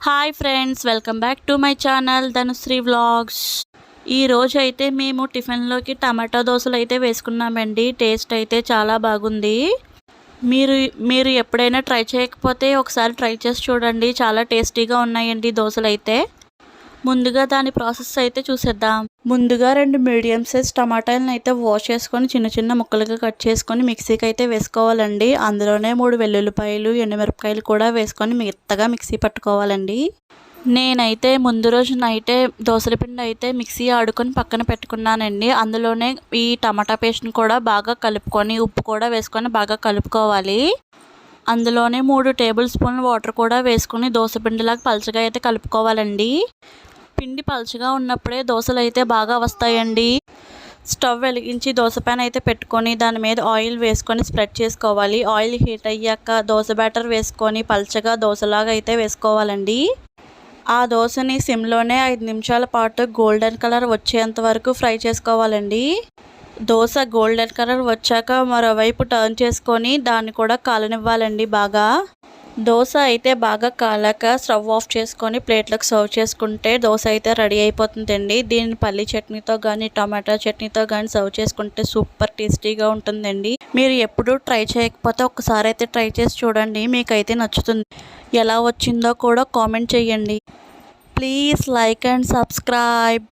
Hi friends, welcome back to my channel Dhanushree vlogs. ఈరోజు అయితే మేము టిఫిన్లోకి టమాటా దోశలు అయితే వేసుకున్నామండి. టేస్ట్ అయితే చాలా బాగుంది. మీరు మీరు ఎప్పుడైనా ట్రై చేయకపోతే ఒకసారి ట్రై చేసి చూడండి. చాలా టేస్టీగా ఉన్నాయండి దోశలు అయితే. ముందుగా దాని ప్రాసెస్ అయితే చూసేద్దాం. ముందుగా 2 మీడియం సైజ్ టమాటాలను అయితే వాష్ చేసుకొని చిన్న చిన్న ముక్కలుగా కట్ చేసుకొని మిక్సీకి అయితే వేసుకోవాలండి. అందులోనే 3 వెల్లుల్లిపాయలు, ఎండుమిరపకాయలు కూడా వేసుకొని మెత్తగా మిక్సీ పట్టుకోవాలండి. నేనైతే ముందు రోజు నైటే దోసల పిండి అయితే మిక్సీ ఆడుకొని పక్కన పెట్టుకున్నానండి. అందులోనే ఈ టమాటా పేస్ట్ని కూడా బాగా కలుపుకొని ఉప్పు కూడా వేసుకొని బాగా కలుపుకోవాలి. అందులోనే 3 టేబుల్ స్పూన్ల వాటర్ కూడా వేసుకొని దోశ పిండిలాగా పలచగా అయితే కలుపుకోవాలండి. పిండి పలచగా ఉన్నప్పుడే దోశలు అయితే బాగా వస్తాయండి. స్టవ్ వెలిగించి దోశ ప్యాన్ అయితే పెట్టుకొని దాని మీద ఆయిల్ వేసుకొని స్ప్రెడ్ చేసుకోవాలి. ఆయిల్ హీట్ అయ్యాక దోశ బ్యాటర్ వేసుకొని పలచగా దోశలాగా అయితే వేసుకోవాలండి. ఆ దోశని సిమ్లోనే 5 నిమిషాల పాటు గోల్డెన్ కలర్ వచ్చేంత వరకు ఫ్రై చేసుకోవాలండి. దోశ గోల్డెన్ కలర్ వచ్చాక మరోవైపు టర్న్ చేసుకొని దాన్ని కూడా కాలనివ్వాలండి బాగా. దోశ అయితే బాగా కాలాక స్టవ్ ఆఫ్ చేసుకొని ప్లేట్లకు సర్వ్ చేసుకుంటే దోశ అయితే రెడీ అయిపోతుందండి. దీన్ని పల్లి చట్నీతో కానీ టమాటా చట్నీతో కానీ సర్వ్ చేసుకుంటే సూపర్ టేస్టీగా ఉంటుందండి. మీరు ఎప్పుడూ ట్రై చేయకపోతే ఒకసారి అయితే ట్రై చేసి చూడండి, మీకైతే నచ్చుతుంది. ఎలా వచ్చిందో కూడా కామెంట్ చేయండి. Please like and subscribe.